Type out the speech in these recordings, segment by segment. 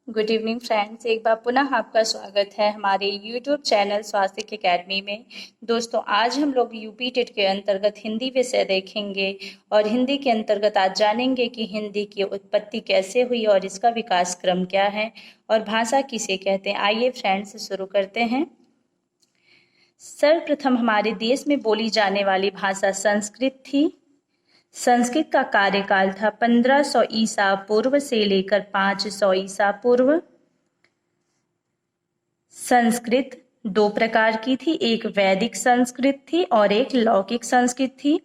Good evening friends, एक बार पुनः आपका स्वागत है हमारे यूट्यूब चैनल स्वास्तिक एकेडमी में। दोस्तों, आज हम लोग यूपी टेट के अंतर्गत हिंदी विषय देखेंगे और हिंदी के अंतर्गत आज जानेंगे कि हिंदी की उत्पत्ति कैसे हुई और इसका विकास क्रम क्या है और भाषा किसे कहते हैं। आइए फ्रेंड्स शुरू करते हैं। सर्वप्रथम हमारे देश में बोली जाने वाली भाषा संस्कृत थी। संस्कृत का कार्यकाल था 1500 ईसा पूर्व से लेकर 500 ईसा पूर्व। संस्कृत दो प्रकार की थी, एक वैदिक संस्कृत थी और एक लौकिक संस्कृत थी।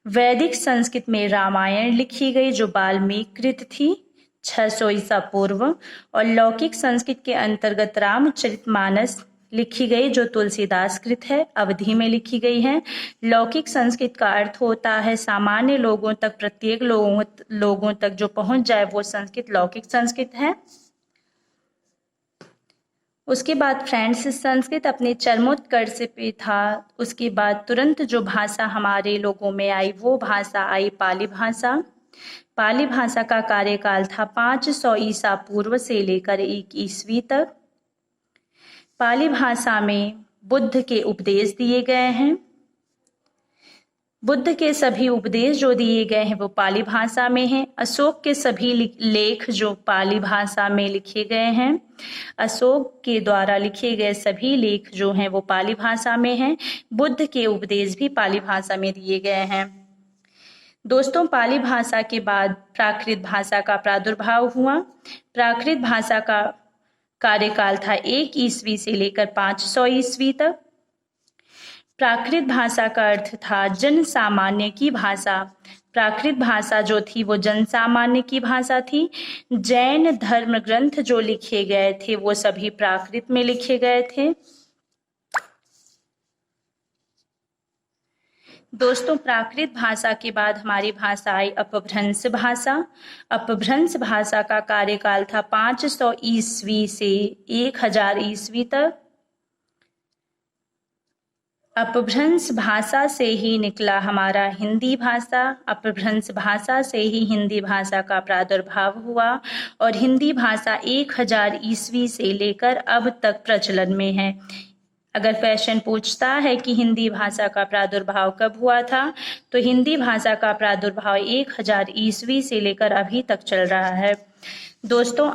वैदिक संस्कृत में रामायण लिखी गई जो वाल्मीकि कृत थी 600 ईसा पूर्व, और लौकिक संस्कृत के अंतर्गत रामचरितमानस लिखी गई जो तुलसीदास कृत है, अवधि में लिखी गई है। लौकिक संस्कृत का अर्थ होता है सामान्य लोगों तक, प्रत्येक लोगों तक जो पहुंच जाए वो संस्कृत लौकिक संस्कृत है। उसके बाद फ्रेंड्स, संस्कृत अपने चरमोत्कर्ष पे था। उसके बाद तुरंत जो भाषा हमारे लोगों में आई वो भाषा आई पाली भाषा। पाली भाषा का कार्यकाल था 500 ईसा पूर्व से लेकर 1 ईस्वी तक। पाली भाषा में बुद्ध के उपदेश दिए गए हैं। बुद्ध के सभी उपदेश जो दिए गए हैं वो पाली भाषा में हैं। अशोक के सभी लेख जो पाली भाषा में लिखे गए हैं, अशोक के द्वारा लिखे गए सभी लेख जो हैं वो पाली भाषा में हैं। बुद्ध के उपदेश भी पाली भाषा में दिए गए हैं। दोस्तों, पाली भाषा के बाद प्राकृत भाषा का प्रादुर्भाव हुआ। प्राकृत भाषा का कार्यकाल था 1 ईस्वी से लेकर 500 ईस्वी तक। प्राकृत भाषा का अर्थ था जन सामान्य की भाषा। प्राकृत भाषा जो थी वो जन सामान्य की भाषा थी। जैन धर्म ग्रंथ जो लिखे गए थे वो सभी प्राकृत में लिखे गए थे। दोस्तों, प्राकृत भाषा के बाद हमारी भाषा आई अपभ्रंश भाषा। अपभ्रंश भाषा का कार्यकाल था 500 ईस्वी से 1000 ईस्वी तक। अपभ्रंश भाषा से ही निकला हमारा हिंदी भाषा। अपभ्रंश भाषा से ही हिंदी भाषा का प्रादुर्भाव हुआ और हिंदी भाषा 1000 ईस्वी से लेकर अब तक प्रचलन में है। अगर क्वेश्चन पूछता है कि हिंदी भाषा का प्रादुर्भाव कब हुआ था, तो हिंदी भाषा का प्रादुर्भाव 1000 ईस्वी से लेकर अभी तक चल रहा है। दोस्तों,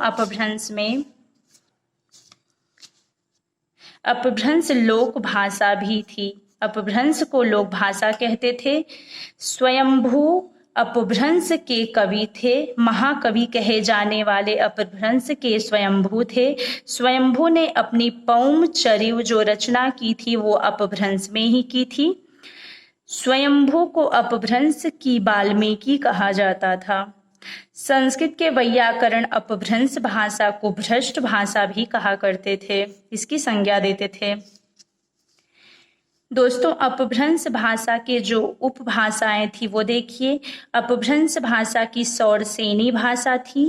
अपभ्रंश लोक भाषा भी थी। अपभ्रंश को लोक भाषा कहते थे। स्वयंभू अपभ्रंश के कवि थे। महाकवि कहे जाने वाले अपभ्रंश के स्वयंभू थे। स्वयंभू ने अपनी पौम चरिव जो रचना की थी वो अपभ्रंश में ही की थी। स्वयंभू को अपभ्रंश की वाल्मीकि कहा जाता था। संस्कृत के वैयाकरण अपभ्रंश भाषा को भ्रष्ट भाषा भी कहा करते थे, इसकी संज्ञा देते थे। दोस्तों, अपभ्रंश भाषा के जो उपभाषाएं थी वो देखिए। अपभ्रंश भाषा की सौरसेनी भाषा थी,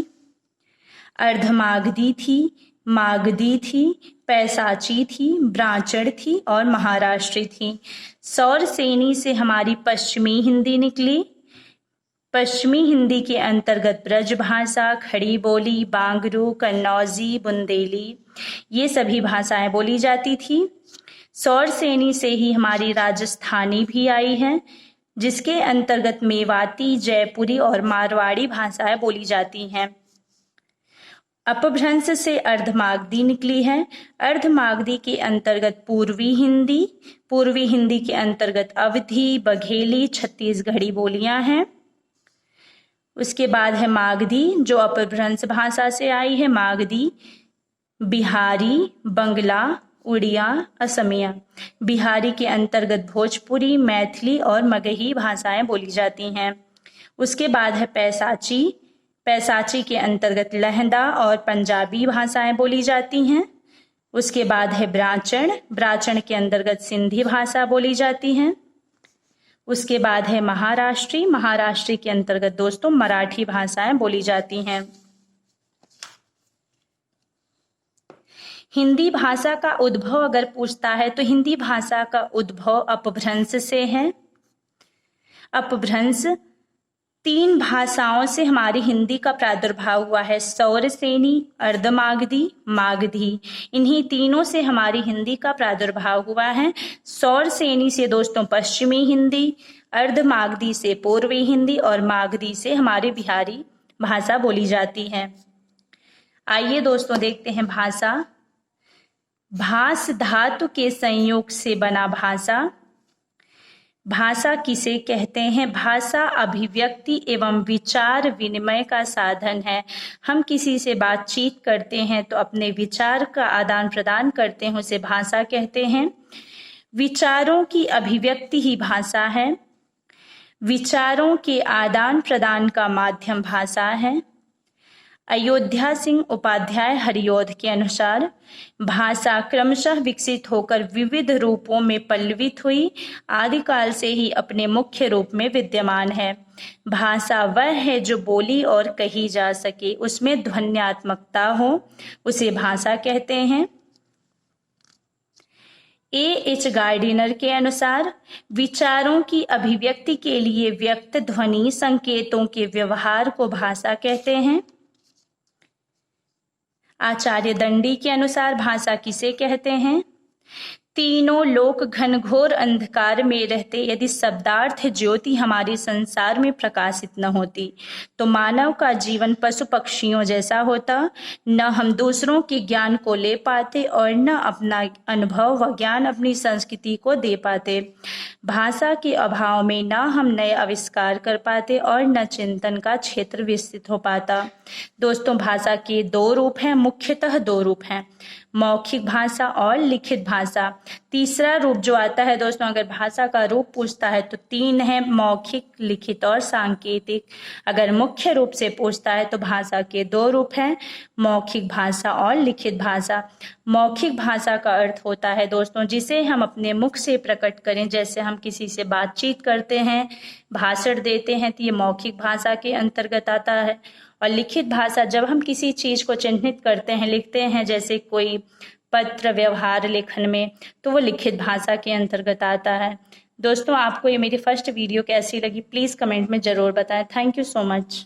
अर्धमागधी थी, मागधी थी, पैसाची थी, ब्रांचड़ थी और महाराष्ट्री थी। सौरसेनी से हमारी पश्चिमी हिंदी निकली। पश्चिमी हिंदी के अंतर्गत ब्रज भाषा, खड़ी बोली, बांगरू, कन्नौजी, बुंदेली, ये सभी भाषाएं बोली जाती थी। सौरसेनी से ही हमारी राजस्थानी भी आई है, जिसके अंतर्गत मेवाती, जयपुरी और मारवाड़ी भाषाएं बोली जाती हैं। अपभ्रंश से अर्धमागधी निकली है। अर्धमागधी के अंतर्गत पूर्वी हिंदी के अंतर्गत अवधी, बघेली, छत्तीसगढ़ी बोलियां हैं। उसके बाद है मागधी जो अपभ्रंश भाषा से आई है। मागधी बिहारी, बंगला, उड़िया, असमिया। बिहारी के अंतर्गत भोजपुरी, मैथिली और मगही भाषाएं बोली जाती हैं। उसके बाद है पैसाची के अंतर्गत लहंदा और पंजाबी भाषाएं बोली जाती हैं। उसके बाद है ब्राचण के अंतर्गत सिंधी भाषा बोली जाती हैं। उसके बाद है महाराष्ट्री के अंतर्गत दोस्तों मराठी भाषाएं बोली जाती हैं। हिंदी भाषा का उद्भव अगर पूछता है तो हिंदी भाषा का उद्भव अपभ्रंश से है। अपभ्रंश 3 भाषाओं से हमारी हिंदी का प्रादुर्भाव हुआ है, सौरसेनी, अर्धमागधी, मागधी। इन्हीं तीनों से हमारी हिंदी का प्रादुर्भाव हुआ है। सौरसेनी से दोस्तों पश्चिमी हिंदी, अर्धमागधी से पूर्वी हिंदी और मागधी से हमारी बिहारी भाषा बोली जाती है। आइए दोस्तों देखते हैं भाषा। भास धातु के संयोग से बना भाषा। भाषा किसे कहते हैं? भाषा अभिव्यक्ति एवं विचार विनिमय का साधन है। हम किसी से बातचीत करते हैं तो अपने विचार का आदान प्रदान करते हैं, उसे भाषा कहते हैं। विचारों की अभिव्यक्ति ही भाषा है। विचारों के आदान प्रदान का माध्यम भाषा है। अयोध्या सिंह उपाध्याय हरिऔध के अनुसार भाषा क्रमशः विकसित होकर विविध रूपों में पल्लवित हुई, आदिकाल से ही अपने मुख्य रूप में विद्यमान है। भाषा वह है जो बोली और कही जा सके, उसमें ध्वन्यात्मकता हो, उसे भाषा कहते हैं। A.H. गार्डिनर के अनुसार विचारों की अभिव्यक्ति के लिए व्यक्त ध्वनि संकेतों के व्यवहार को भाषा कहते हैं। आचार्य दंडी के अनुसार भाषा किसे कहते हैं? तीनों लोक घनघोर अंधकार में रहते यदि शब्दार्थ ज्योति हमारे संसार में प्रकाशित न होती तो मानव का जीवन पशु पक्षियों जैसा होता। न हम दूसरों के ज्ञान को ले पाते और न अपना अनुभव व ज्ञान अपनी संस्कृति को दे पाते। भाषा के अभाव में न हम नए आविष्कार कर पाते और न चिंतन का क्षेत्र विस्तृत हो पाता। दोस्तों भाषा के 2 रूप हैं, मुख्यतः 2 रूप हैं, मौखिक भाषा और लिखित भाषा। तीसरा रूप जो आता है दोस्तों, अगर भाषा का रूप पूछता है तो 3 है, मौखिक, लिखित और सांकेतिक। अगर मुख्य रूप से पूछता है तो भाषा के 2 रूप हैं, मौखिक भाषा और लिखित भाषा। मौखिक भाषा का अर्थ होता है दोस्तों जिसे हम अपने मुख से प्रकट करें, जैसे हम किसी से बातचीत करते हैं, भाषण देते हैं, तो ये मौखिक भाषा के अंतर्गत आता है। और लिखित भाषा जब हम किसी चीज को चिन्हित करते हैं, लिखते हैं, जैसे कोई पत्र व्यवहार लेखन में, तो वो लिखित भाषा के अंतर्गत आता है। दोस्तों आपको ये मेरी फर्स्ट वीडियो कैसी लगी प्लीज़ कमेंट में ज़रूर बताएं। Thank you so much.